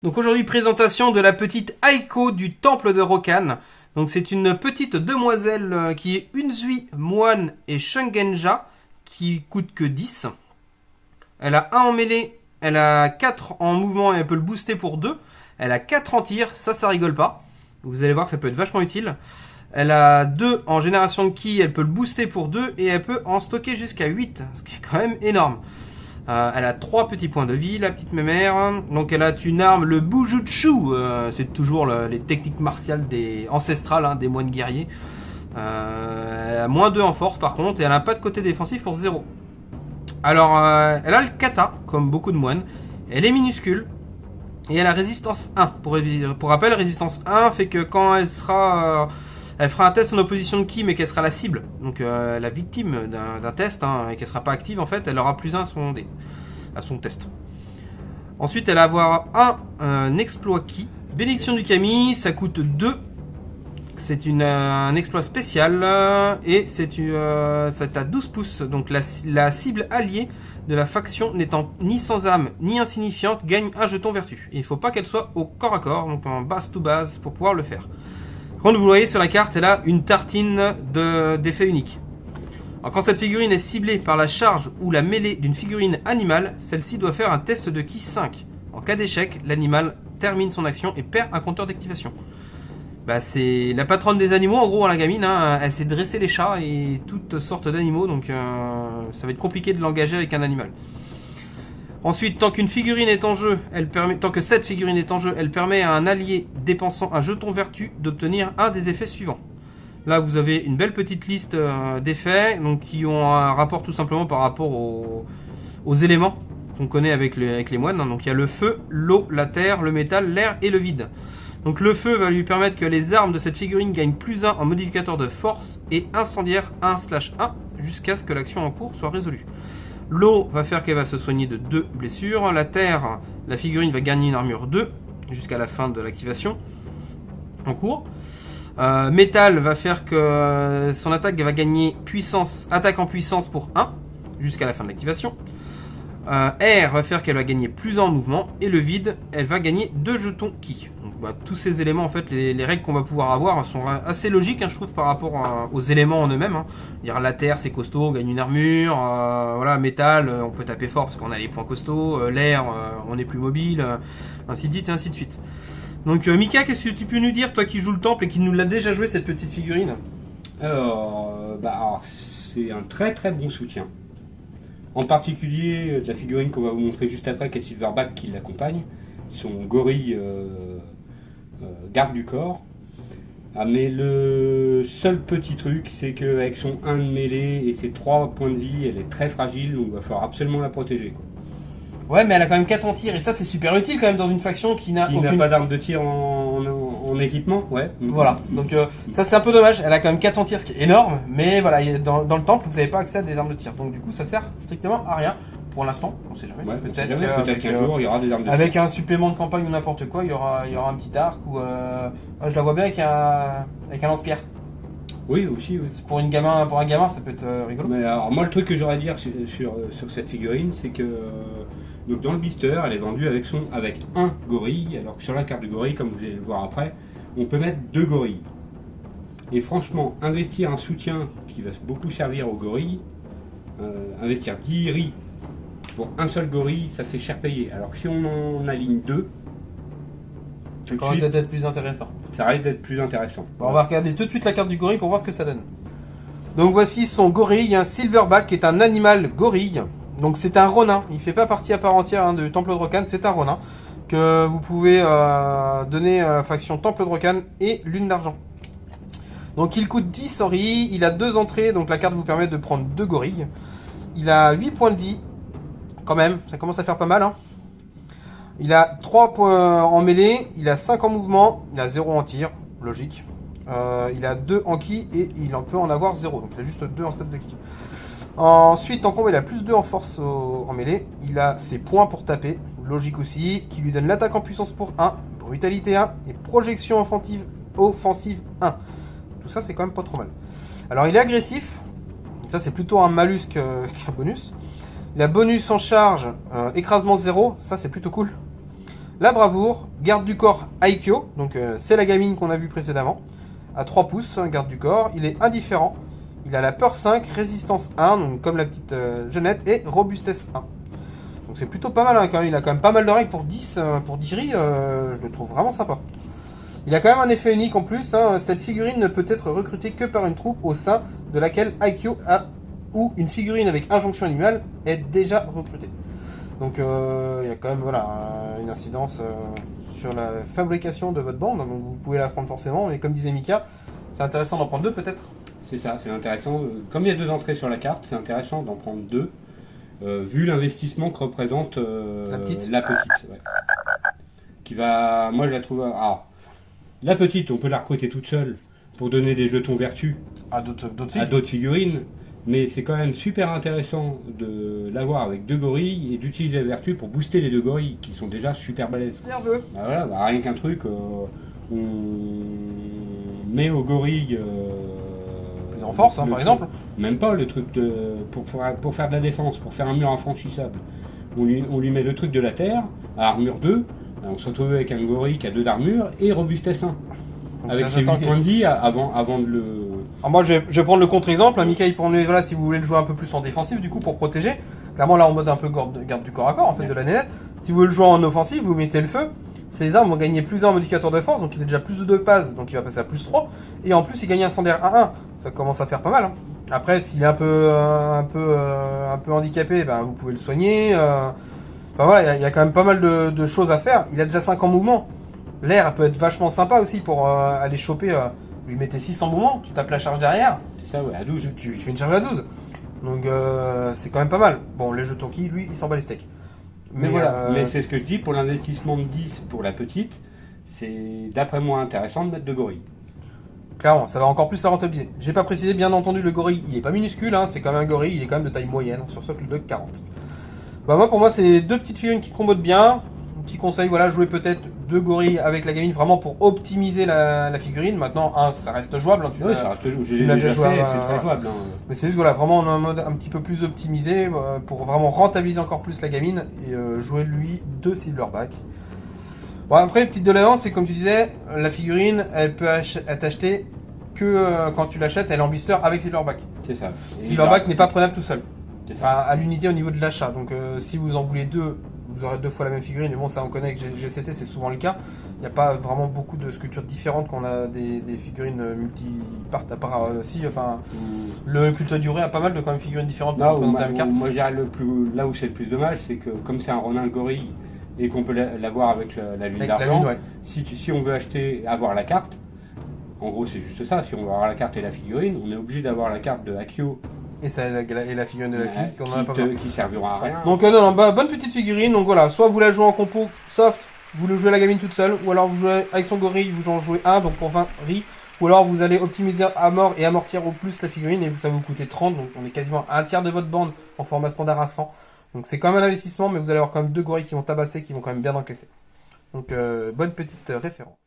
Donc aujourd'hui, présentation de la petite Aiko du temple de Rokan. Donc c'est une petite demoiselle qui est Unzui, Moine et Shungenja, qui coûte que 10. Elle a 1 en mêlée, elle a 4 en mouvement et elle peut le booster pour 2. Elle a 4 en tir, ça rigole pas. Vous allez voir que ça peut être vachement utile. Elle a 2 en génération de ki, elle peut le booster pour 2 et elle peut en stocker jusqu'à 8, ce qui est quand même énorme. Elle a 3 petits points de vie, la petite mémère. Donc elle a une arme, le Bujutsu. C'est toujours les techniques martiales ancestrales des moines guerriers. Elle a moins 2 en force par contre. Et elle n'a pas de côté défensif pour 0. Alors elle a le kata, comme beaucoup de moines. Elle est minuscule. Et elle a résistance 1. Pour rappel, résistance 1 fait que quand elle sera... elle fera un test en opposition de ki, mais qu'elle sera la cible, donc la victime d'un test, et qu'elle sera pas active en fait, elle aura plus 1 à son test. Ensuite, elle va avoir un exploit ki. Bénédiction du kami, ça coûte 2. C'est un exploit spécial et c'est à 12 pouces. Donc la cible alliée de la faction n'étant ni sans âme ni insignifiante gagne un jeton vertu. Et il ne faut pas qu'elle soit au corps à corps, donc en base to base pour pouvoir le faire. Quand vous voyez sur la carte, elle a une tartine d'effet unique. Alors, quand cette figurine est ciblée par la charge ou la mêlée d'une figurine animale, celle-ci doit faire un test de ki 5. En cas d'échec, l'animal termine son action et perd un compteur d'activation. C'est la patronne des animaux, en gros, la gamine. Elle sait dresser les chats et toutes sortes d'animaux, donc ça va être compliqué de l'engager avec un animal. Ensuite, tant que cette figurine est en jeu, elle permet à un allié dépensant un jeton vertu d'obtenir un des effets suivants. Là, vous avez une belle petite liste d'effets qui ont un rapport tout simplement par rapport aux éléments qu'on connaît avec les moines. Donc il y a le feu, l'eau, la terre, le métal, l'air et le vide. Donc le feu va lui permettre que les armes de cette figurine gagnent plus 1 en modificateur de force et incendiaire 1/1 jusqu'à ce que l'action en cours soit résolue. L'eau va faire qu'elle va se soigner de 2 blessures. La terre, la figurine va gagner une armure 2 jusqu'à la fin de l'activation en cours. Métal va faire que son attaque va gagner attaque en puissance pour 1 jusqu'à la fin de l'activation. Air va faire qu'elle va gagner plus en mouvement. Et le vide, elle va gagner 2 jetons ki. Donc, tous ces éléments, en fait, les règles qu'on va pouvoir avoir sont assez logiques, je trouve, par rapport aux éléments en eux-mêmes. Dire la terre, c'est costaud, on gagne une armure. Métal, on peut taper fort parce qu'on a les points costauds. L'air, on est plus mobile. Ainsi de suite et ainsi de suite. Donc, Mika, qu'est-ce que tu peux nous dire, toi qui joues le temple et qui nous l'a déjà joué, cette petite figurine? Alors, c'est un très très bon soutien. En particulier, la figurine qu'on va vous montrer juste après, qui est Silverback, qui l'accompagne. Son gorille garde du corps. Mais le seul petit truc, c'est qu'avec son 1 de mêlée et ses 3 points de vie, elle est très fragile, donc il va falloir absolument la protéger, quoi. Ouais, mais elle a quand même 4 en tir, et ça c'est super utile quand même dans une faction qui n'a pas d'arme de tir en équipement, ouais. Voilà, donc ça c'est un peu dommage, elle a quand même 4 en tir, ce qui est énorme, mais voilà, dans le temple vous n'avez pas accès à des armes de tir, donc du coup ça sert strictement à rien pour l'instant, on sait jamais. Ouais, peut-être qu'un jour il y aura des armes de tir. Avec un supplément de campagne ou n'importe quoi, il y aura un petit arc, ou je la vois bien avec un lance-pierre. Oui, aussi. Oui. Pour un gamin, ça peut être rigolo. Mais alors, moi, le truc que j'aurais à dire sur cette figurine, c'est que donc dans le blister, elle est vendue avec un gorille, alors que sur la carte du gorille, comme vous allez le voir après, on peut mettre 2 gorilles. Et franchement, investir un soutien qui va beaucoup servir aux gorilles, investir 10 riz pour un seul gorille, ça fait cher payer. Alors que si on en aligne 2, ça risque d'être plus intéressant. Ça risque d'être plus intéressant. Bon, on va regarder tout de suite la carte du gorille pour voir ce que ça donne. Donc voici son gorille, un Silverback qui est un animal gorille. Donc c'est un ronin, il ne fait pas partie à part entière du Temple de Rokan, c'est un ronin que vous pouvez donner à la faction Temple de Rokan et Lune d'Argent. Donc il coûte 10 en riz, il a 2 entrées, donc la carte vous permet de prendre 2 gorilles. Il a 8 points de vie, quand même, ça commence à faire pas mal. Il a 3 points en mêlée, il a 5 en mouvement, il a 0 en tir, logique. Il a 2 en ki et il en peut en avoir 0, donc il a juste 2 en stade de ki. Ensuite, en combat, il a plus 2 en force en mêlée. Il a ses points pour taper, logique aussi, qui lui donne l'attaque en puissance pour 1, brutalité 1 et projection offensive 1. Tout ça, c'est quand même pas trop mal. Alors, il est agressif. Ça, c'est plutôt un malus qu'un bonus. Il a bonus en charge, écrasement 0. Ça, c'est plutôt cool. La bravoure, garde du corps Aikyo, donc c'est la gamine qu'on a vue précédemment, à 3 pouces, hein, garde du corps. Il est indifférent, il a la peur 5, résistance 1, donc comme la petite Jeannette, et robustesse 1. Donc c'est plutôt pas mal, hein, quand même. Il a quand même pas mal de règles pour 10, pour 10 grilles, je le trouve vraiment sympa. Il a quand même un effet unique en plus, hein. Cette figurine ne peut être recrutée que par une troupe au sein de laquelle Aikyo a ou une figurine avec injonction animale est déjà recrutée. Donc il y a quand même voilà, une incidence sur la fabrication de votre bande, donc vous pouvez la prendre forcément, mais comme disait Mika, c'est intéressant d'en prendre deux peut-être. C'est ça, c'est intéressant. Comme il y a 2 entrées sur la carte, c'est intéressant d'en prendre 2, vu l'investissement que représente La petite. Ouais. Qui va, moi je la trouve. Alors, la petite, on peut la recruter toute seule pour donner des jetons vertus À d'autres à d'autres figurines, mais c'est quand même super intéressant de l'avoir avec 2 gorilles et d'utiliser la vertu pour booster les 2 gorilles qui sont déjà super balèzes. nerveux. Bah voilà, bah rien qu'un truc, on met aux gorilles. Plus en force, hein, par exemple. Même pas le truc pour faire de la défense, pour faire un mur infranchissable. On lui met le truc de la terre, à armure 2, on se retrouve avec un gorille qui a 2 d'armure et robustesse 1. Donc Avec c'est ses 8 points de vie avant de le. Alors moi je vais prendre le contre-exemple, hein, Mika il prend voilà, si vous voulez le jouer un peu plus en défensif du coup pour protéger. Clairement là en mode un peu garde du corps à corps en fait de la nénette. Si vous voulez le jouer en offensif, vous mettez le feu. Ces armes vont gagner plus 1 modificateur de force, donc il a déjà plus de 2 passes, donc il va passer à plus 3. Et en plus il gagne un incendiaire 1-1. Ça commence à faire pas mal. Hein. Après s'il est un peu handicapé, ben, vous pouvez le soigner. Enfin voilà, il y a quand même pas mal de choses à faire. Il a déjà 5 en mouvement. L'air peut être vachement sympa aussi pour aller choper. Lui mettez 6 en mouvement, tu tapes la charge derrière. C'est ça, ouais, à 12. Tu fais une charge à 12. Donc c'est quand même pas mal. Bon, les jetons qui, lui, il s'en bat les steaks. Mais voilà, mais c'est ce que je dis, pour l'investissement de 10 pour la petite, c'est d'après moi intéressant de mettre 2 gorilles. Clairement, ça va encore plus la rentabiliser. J'ai pas précisé, bien entendu, le gorille, il est pas minuscule, hein, c'est quand même un gorille, il est quand même de taille moyenne, sur socle de 40. Bah moi, pour moi, c'est 2 petites figurines qui combotent bien. Un petit conseil, voilà, jouer peut-être 2 gorilles avec la gamine, vraiment pour optimiser la figurine. Maintenant, ça reste jouable. Hein, Oui, ça reste jouable, j'ai déjà fait, c'est très jouable. Hein. Mais c'est juste, voilà, vraiment en mode un petit peu plus optimisé, pour vraiment rentabiliser encore plus la gamine, et jouer lui 2 Silverback. Bon, après, petite doléance, c'est comme tu disais, la figurine, elle peut être achetée que quand tu l'achètes, elle est en blister avec Silverback. C'est ça. Silverback n'est pas prenable tout seul. C'est ça. À l'unité au niveau de l'achat. Donc si vous en voulez 2, vous aurez 2 fois la même figurine. Mais bon, ça on connaît que GCT, c'est souvent le cas. Il n'y a pas vraiment beaucoup de sculptures différentes quand on a des figurines multi-part à part aussi. Enfin, le culte du Ré a pas mal de quand même figurines différentes pour représenter la carte. Moi, je dirais là où c'est le plus dommage, c'est que comme c'est un Ronin gorille et qu'on peut l'avoir avec la lune d'argent, ouais. Si on veut avoir la carte, en gros c'est juste ça, si on veut avoir la carte et la figurine, on est obligé d'avoir la carte de Aikyo. Et la figurine de la fille qu'on en a pas besoin. Qui servira à rien. Donc non, bonne petite figurine. Donc voilà, soit vous la jouez en compo soft, vous le jouez la gamine toute seule, ou alors vous jouez avec son gorille, vous en jouez un, donc pour 20 riz. Ou alors vous allez optimiser à mort et amortir au plus la figurine et ça va vous coûter 30, donc on est quasiment à un tiers de votre bande en format standard à 100. Donc c'est quand même un investissement, mais vous allez avoir quand même 2 gorilles qui vont tabasser, qui vont quand même bien encaisser. Donc bonne petite référence.